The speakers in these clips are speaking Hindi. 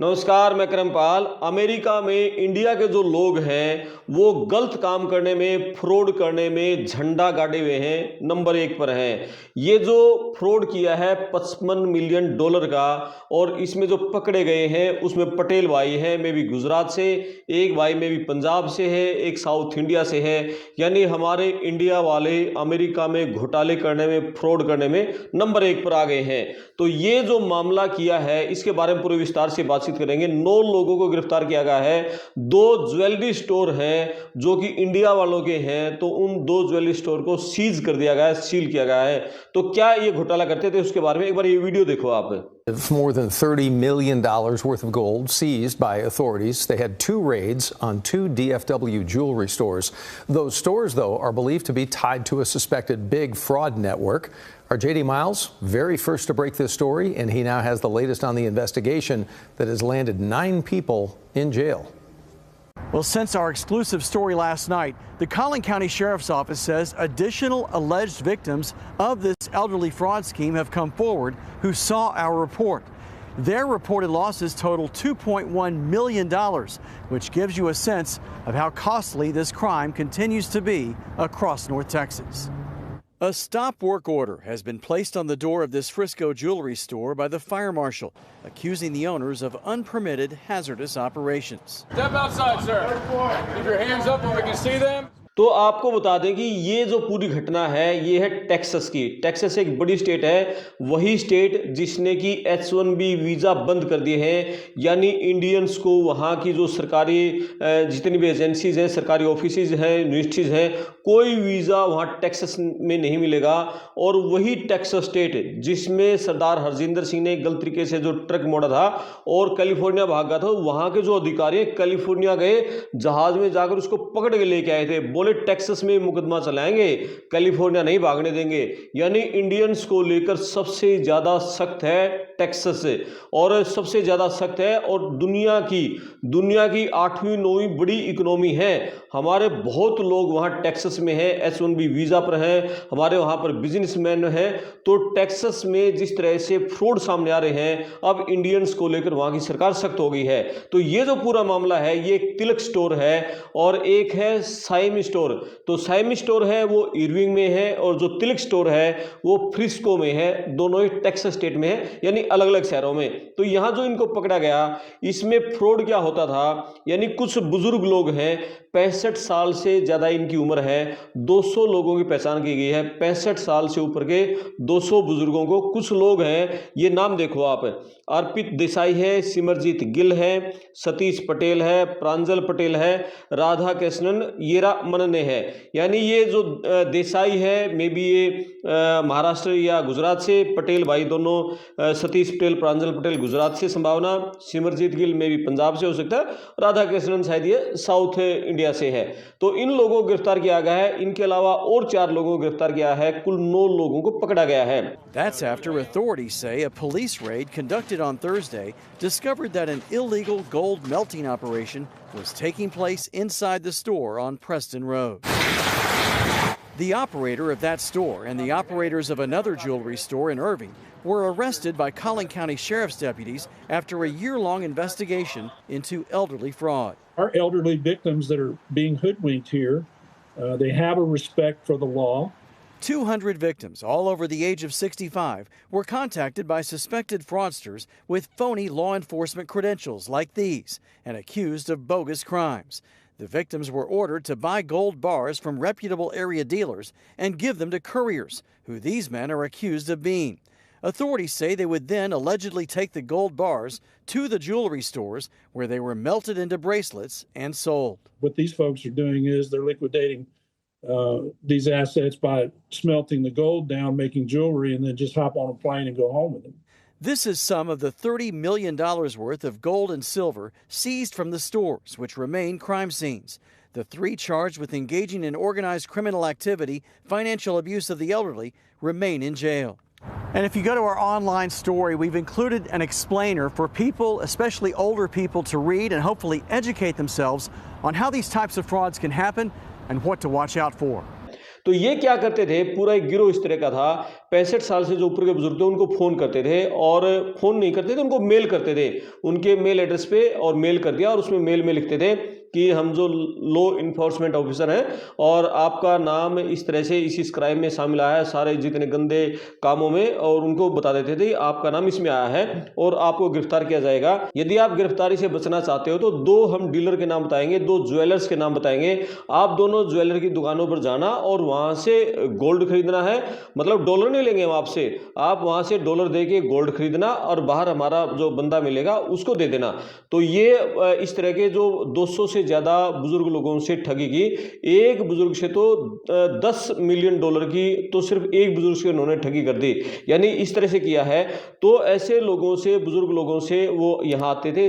नमस्कार, मैं करमपाल। अमेरिका में इंडिया के जो लोग हैं वो गलत काम करने में, फ्रॉड करने में झंडा गाड़े हुए हैं, नंबर 1 पर हैं। ये जो फ्रॉड किया है 55 मिलियन डॉलर का, और इसमें जो पकड़े गए हैं उसमें पटेल भाई हैं, में भी गुजरात से, एक भाई में भी पंजाब से है, एक साउथ इंडिया से है। यानी हमारे इंडिया वाले अमेरिका में घोटाले करने में, फ्रॉड करने में नंबर 1 पर आ गए हैं। तो ये जो मामला किया है इसके बारे में पूरे विस्तार से बातचीत करेंगे। 9 लोगों को गिरफ्तार किया गया है। 2 ज्वेलरी स्टोर हैं जो कि इंडिया वालों के हैं, तो उन 2 ज्वेलरी स्टोर को सीज कर दिया गया है, सील किया गया है। तो क्या ये घोटाला करते थे उसके बारे में एक बार ये वीडियो देखो आप। More than $30 million worth of gold seized by authorities. They had 2 raids on 2 DFW jewelry stores. Those stores, though, are believed to be tied to a suspected big fraud network. Our JD Miles, very first to break this story, and he now has the latest on the investigation that has landed 9 people in jail. Well, since our exclusive story last night, the Collin County Sheriff's Office says additional alleged victims of this elderly fraud scheme have come forward who saw our report. Their reported losses total $2.1 million, which gives you a sense of how costly this crime continues to be across North Texas. A stop work order has been placed on the door of this Frisco jewelry store by the fire marshal, accusing the owners of unpermitted hazardous operations. Step outside, sir. Keep your hands up where we can see them. तो आपको बता दें कि ये जो पूरी घटना है ये है टेक्सास की। टेक्सास एक बड़ी स्टेट है, वही स्टेट जिसने कि H1B वीज़ा बंद कर दिए हैं। यानी इंडियंस को वहाँ की जो सरकारी जितनी भी एजेंसीज हैं, सरकारी ऑफिसेज हैं, यूनिवर्सिटीज़ हैं, कोई वीज़ा वहाँ टेक्सास में नहीं मिलेगा। और वही टेक्सास स्टेट जिसमें सरदार हरजिंदर सिंह ने गलत तरीके से जो ट्रक मोड़ा था और कैलिफोर्निया भागा था, वहाँ के जो अधिकारी कैलिफोर्निया गए, जहाज़ में जाकर उसको पकड़ के लेके आए थे। बोले टेक्सास में मुकदमा चलाएंगे, कैलिफोर्निया नहीं भागने देंगे। यानी इंडियंस को लेकर सबसे ज़्यादा सख्त है टेक्सास से, और सबसे ज़्यादा सख्त है। और दुनिया की 8वीं 9वीं बड़ी इकोनॉमी है। हमारे बहुत लोग वहाँ टेक्सास में हैं, H1B वीज़ा पर हैं, हमारे वहाँ पर बिजनेसमैन हैं। तो टेक्सास में जिस तरह से फ्रॉड सामने आ रहे हैं, अब इंडियंस को लेकर वहाँ की सरकार सख्त हो गई है। तो ये जो पूरा मामला है ये एक तिलक स्टोर है और एक है साइम स्टोर। तो साइम स्टोर है वो इरविंग में है, और जो तिलक स्टोर है वो फ्रिस्को में है। दोनों ही टेक्सास स्टेट में है, यानी अलग अलग शहरों में। तो यहां जो इनको पकड़ा गया, इसमें फ्रॉड क्या होता था, यानी कुछ बुजुर्ग लोग हैं, 65 साल से ज्यादा इनकी उम्र है, 200 लोगों की पहचान की गई है। 65 साल से ऊपर के 200 बुजुर्गों को, कुछ लोग हैं, ये नाम देखो आप, अर्पित देसाई है, सिमरजीत गिल है, सतीश पटेल है, प्रांजल पटेल है, राधा कृष्णन येरा मनने है। यानी ये जो देसाई है, मे बी ये महाराष्ट्र या गुजरात से, पटेल भाई दोनों, सतीश पटेल, प्रांजल पटेल गुजरात से संभावना, सिमरजीत गिल में भी पंजाब से हो सकता है, राधा कृष्णन शायद ये साउथ इंडिया से है। तो इन लोगों को गिरफ्तार किया गया है। इनके अलावा और 4 लोगों को गिरफ्तार किया है। कुल 9 लोगों को पकड़ा गया है। That's after authorities say a police raid conducted on Thursday discovered that an illegal gold melting operation was taking place inside the store on Preston Road. The operator of that store and the operators of another jewelry store in Irving were arrested by Collin County Sheriff's deputies after a year-long investigation into elderly fraud. Our elderly victims that are being hoodwinked here, they have a respect for the law. 200 victims, all over the age of 65, were contacted by suspected fraudsters with phony law enforcement credentials like these and accused of bogus crimes. The victims were ordered to buy gold bars from reputable area dealers and give them to couriers, who these men are accused of being. Authorities say they would then allegedly take the gold bars to the jewelry stores where they were melted into bracelets and sold. What these folks are doing is they're liquidating these assets by smelting the gold down, making jewelry, and then just hop on a plane and go home with them. This is some of the $30 million worth of gold and silver seized from the stores, which remain crime scenes. The 3 charged with engaging in organized criminal activity, financial abuse of the elderly, remain in jail. And if you go to our online story, we've included an explainer for people, especially older people, to read and hopefully educate themselves on how these types of frauds can happen and what to watch out for. तो ये क्या करते थे, पूरा एक गिरोह इस तरह का था, 65 साल से जो ऊपर के बुजुर्ग थे उनको फ़ोन करते थे, और फ़ोन नहीं करते थे, उनको मेल करते थे उनके मेल एड्रेस पे, और मेल कर दिया, और उसमें मेल में लिखते थे कि हम जो लॉ इन्फोर्समेंट ऑफिसर हैं और आपका नाम इस तरह से इस क्राइम में शामिल आया है, सारे जितने गंदे कामों में, और उनको बता देते थे आपका नाम इसमें आया है और आपको गिरफ्तार किया जाएगा। यदि आप गिरफ्तारी से बचना चाहते हो तो 2 हम डीलर के नाम बताएंगे, 2 ज्वेलर्स के नाम बताएंगे, आप दोनों ज्वेलर की दुकानों पर जाना और वहां से गोल्ड खरीदना है, मतलब डॉलर नहीं लेंगे हम आपसे, आप वहां से डॉलर दे के गोल्ड खरीदना और बाहर हमारा जो बंदा मिलेगा उसको दे देना। तो ये इस तरह के जो 200 से ज़्यादा बुजुर्ग लोगों से ठगी की, एक बुजुर्ग से तो $10 मिलियन की तो सिर्फ एक बुजुर्ग से उन्होंने ठगी कर दी, यानी इस तरह से किया है। तो ऐसे लोगों से, बुजुर्ग लोगों से वो यहाँ आते थे,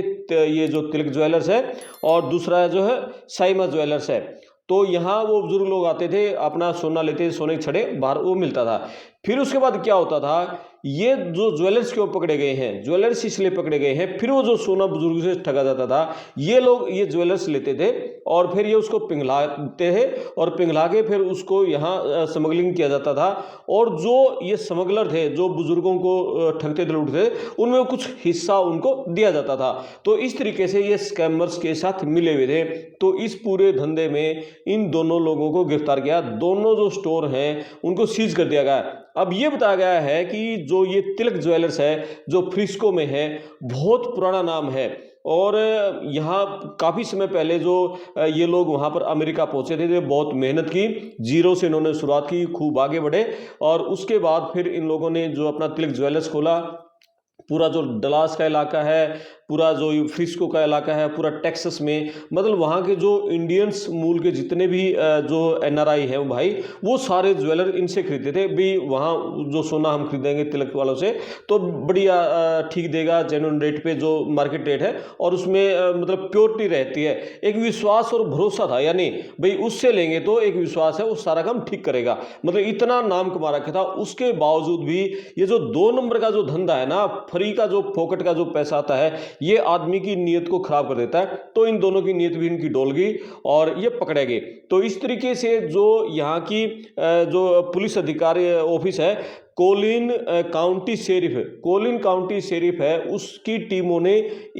ये जो तिलक ज्वेलर्स है और दूसरा जो है साइमा ज्वेलर्स है, तो यहाँ वो बुजुर्ग लोग आते थे, अपना सोना लेते थे, सोने के छड़े बाहर वो मिलता था। फिर उसके बाद क्या होता था, ये जो ज्वेलर्स क्यों पकड़े गए हैं, ज्वेलर्स इसलिए पकड़े गए हैं, फिर वो जो सोना बुजुर्ग से ठगा जाता था, ये लोग ये ज्वेलर्स लेते थे और फिर ये उसको पिघलाते थे, और पिघला के फिर उसको यहाँ स्मगलिंग किया जाता था, और जो ये स्मगलर थे जो बुजुर्गों को ठगते थे, लूटते थे, उनमें कुछ हिस्सा उनको दिया जाता था। तो इस तरीके से ये स्कैमर्स के साथ मिले हुए थे। तो इस पूरे धंधे में इन दोनों लोगों को गिरफ्तार किया, दोनों जो स्टोर हैं उनको सीज कर दिया गया। अब ये बताया गया है कि जो ये तिलक ज्वेलर्स है जो फ्रिस्को में है, बहुत पुराना नाम है, और यहाँ काफ़ी समय पहले जो ये लोग वहाँ पर अमेरिका पहुँचे थे, बहुत मेहनत की, जीरो से इन्होंने शुरुआत की, खूब आगे बढ़े, और उसके बाद फिर इन लोगों ने जो अपना तिलक ज्वेलर्स खोला। पूरा जो डलास का इलाका है, पूरा जो फ्रिस्को का इलाका है, पूरा टेक्सास में, मतलब वहाँ के जो इंडियंस मूल के जितने भी जो NRI हैं भाई, वो सारे ज्वेलर इनसे खरीदते थे भी। वहाँ जो सोना हम खरीदेंगे तिलक वालों से तो बढ़िया ठीक देगा, जेन्युइन रेट पे जो मार्केट रेट है, और उसमें मतलब प्योरिटी रहती है, एक विश्वास और भरोसा था, यानी भाई उससे लेंगे तो एक विश्वास है वो सारा काम ठीक करेगा, मतलब इतना नाम कमा रखा था। उसके बावजूद भी ये जो 2 नंबर का जो धंधा है ना, फ्री का जो फोकट का जो पैसा आता है, ये आदमी की नीयत को खराब कर देता है। तो इन दोनों की नीयत भी इनकी डोल गई और ये पकड़े गए। तो इस तरीके से जो यहाँ की जो पुलिस अधिकारी ऑफिस है, कोलिन काउंटी शेरिफ है, उसकी टीमों ने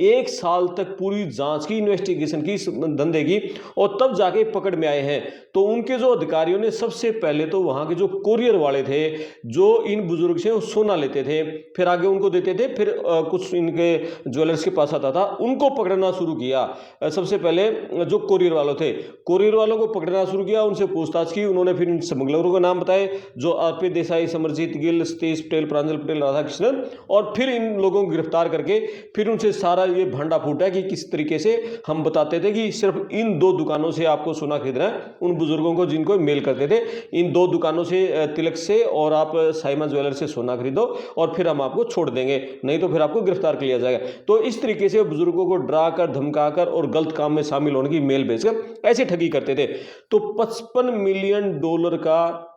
1 साल तक पूरी जांच की, इन्वेस्टिगेशन की इस धंधे की, और तब जाके पकड़ में आए हैं। तो उनके जो अधिकारियों ने सबसे पहले तो वहाँ के जो कोरियर वाले थे जो इन बुजुर्ग से सोना लेते थे, फिर आगे उनको देते थे, फिर कुछ इनके ज्वेलर्स के पास आता था, उनको पकड़ना शुरू किया। सबसे पहले जो कोरियर वालों थे, कोरियर वालों को पकड़ना शुरू किया, उनसे पूछताछ की। उन्होंने फिर इन स्मगलरों के नाम बताए, जो RP देसाई, समरजीत गिल, सतीश पटेल, प्रांजल पटेल, राधाकृष्णन, और फिर इन लोगों को गिरफ्तार करके फिर उनसे सारा ये भांडा फूटा कि किस तरीके से हम बताते थे कि सिर्फ इन 2 दुकानों से आपको सोना खरीदना है, उन बुजुर्गों को जिनको मेल करते थे, इन 2 दुकानों से, तिलक से और आप साइमा ज्वेलर से सोना खरीदो और फिर हम आपको छोड़ देंगे, नहीं तो फिर आपको गिरफ्तार कर लिया जाएगा। तो इस तरीके से बुजुर्गों को डरा कर, धमका कर और गलत काम में शामिल होने की मेल भेजकर ऐसे ठगी करते थे। तो $55 मिलियन का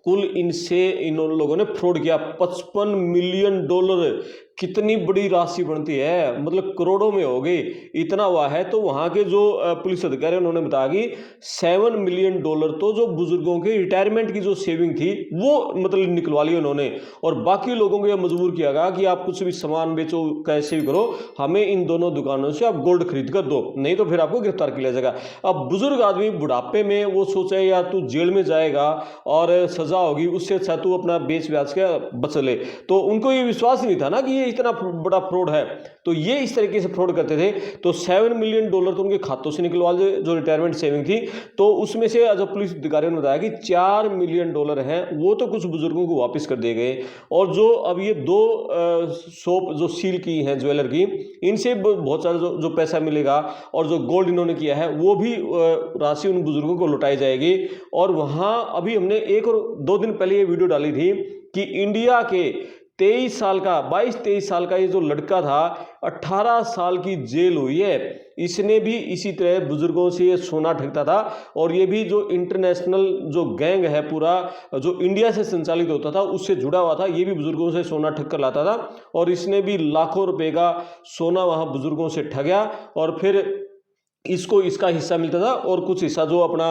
कुल इनसे इन लोगों ने फ्रॉड किया। $55 मिलियन, कितनी बड़ी राशि बनती है, मतलब करोड़ों में हो गई, इतना हुआ है। तो वहाँ के जो पुलिस अधिकारी उन्होंने बताया कि $7 मिलियन तो जो बुजुर्गों के रिटायरमेंट की जो सेविंग थी वो मतलब निकलवा ली उन्होंने, और बाकी लोगों को यह मजबूर किया गया कि आप कुछ भी सामान बेचो, कैसे भी करो, हमें इन दोनों दुकानों से आप गोल्ड खरीद कर दो, नहीं तो फिर आपको गिरफ्तार किया जाएगा। अब बुजुर्ग आदमी बुढ़ापे में वो सोचे यार तू जेल में जाएगा और सजा होगी, उससे अच्छा तू अपना बेच ब्याज के बच ले। तो उनको ये विश्वास नहीं था ना कि ये इतना बड़ा फ्रॉड है, तो ये इस तरीके से फ्रॉड करते थे। तो $7 मिलियन तो उनके खातों से निकलवा जो रिटायरमेंट सेविंग थी, तो उसमें से जो पुलिस अधिकारियों ने बताया कि $4 मिलियन हैं वो तो कुछ बुजुर्गों को वापस कर दिए गए, और जो अब ये 2 शॉप जो सील की हैं ज्वेलर की, इनसे बहुत सारा जो पैसा मिलेगा और जो गोल्ड इन्होंने किया है वो भी राशि उन बुजुर्गों को लौटाई जाएगी। और वहाँ अभी हमने 1 और 2 दिन पहले ये वीडियो डाली थी कि इंडिया के 22 साल का ये जो लड़का था, 18 साल की जेल हुई है। इसने भी इसी तरह बुजुर्गों से ये सोना ठगता था, और ये भी जो इंटरनेशनल जो गैंग है पूरा, जो इंडिया से संचालित होता था, उससे जुड़ा हुआ था। ये भी बुजुर्गों से सोना ठग कर लाता था, और इसने भी लाखों रुपए का सोना वहाँ बुजुर्गों से ठगा, और फिर इसको इसका हिस्सा मिलता था और कुछ हिस्सा जो अपना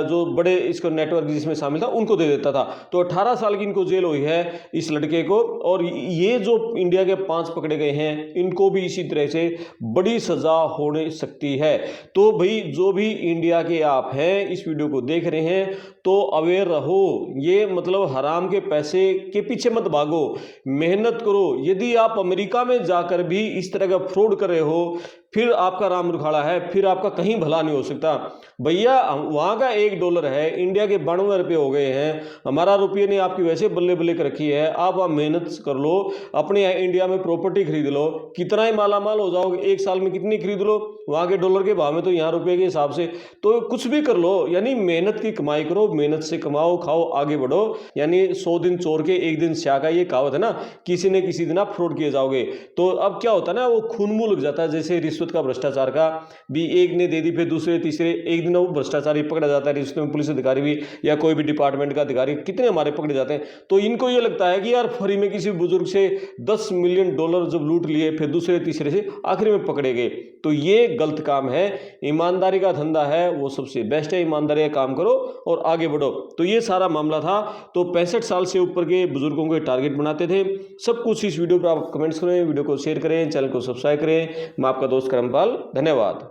जो बड़े इसको नेटवर्क जिसमें शामिल था उनको दे देता था। तो 18 साल की इनको जेल हुई है इस लड़के को। और ये जो इंडिया के 5 पकड़े गए हैं इनको भी इसी तरह से बड़ी सजा होने सकती है। तो भाई जो भी इंडिया के आप हैं इस वीडियो को देख रहे हैं तो अवेयर रहो। ये मतलब हराम के पैसे के पीछे मत भागो, मेहनत करो। यदि आप अमेरिका में जाकर भी इस तरह का फ्रॉड कर रहे हो फिर आपका राम रुखाड़ा है, फिर आपका कहीं भला नहीं हो सकता। भैया वहाँ का $1 है, इंडिया के 92 रुपये हो गए हैं। हमारा रुपये ने आपकी वैसे बल्ले बल्ले कर रखी है। आप वहाँ मेहनत कर लो, अपने इंडिया में प्रॉपर्टी खरीद लो, कितना ही माला माल हो जाओगे। 1 साल में कितनी खरीद लो, वहाँ के डॉलर के भाव में तो यहाँ रुपये के हिसाब से तो कुछ भी कर लो। यानी मेहनत की कमाई करो, मेहनत से कमाओ, खाओ, आगे बढ़ो। यानी 100 दिन चोर के 1 दिन स्याह का ये कहावत है ना, किसी न किसी दिन आप फ्रॉड किए जाओगे। तो अब क्या होता है ना, वो खून मुंह लग जाता है। जैसे रिश्वत का, भ्रष्टाचार का भी एक ने दे दी, फिर दूसरे तीसरे, एक दिन वो भ्रष्टाचारी पकड़ा जाता है। रिश्वत में पुलिस अधिकारी भी या कोई भी डिपार्टमेंट का अधिकारी कितने हमारे पकड़े जाते हैं। तो इनको ये लगता है कि यार फ्री में किसी बुजुर्ग से $10 मिलियन जब लूट लिए फिर दूसरे तीसरे से आखिरी में पकड़े गए। तो ये गलत काम है। ईमानदारी का धंधा है वो सबसे बेस्ट है। ईमानदारी का काम करो और आगे बढ़ो। तो ये सारा मामला था। तो 65 साल से ऊपर के बुजुर्गों को टारगेट बनाते थे। सब कुछ इस वीडियो पर आप कमेंट्स करें, वीडियो को शेयर करें, चैनल को सब्सक्राइब करें। मैं आपका दोस्त करमपाल, धन्यवाद।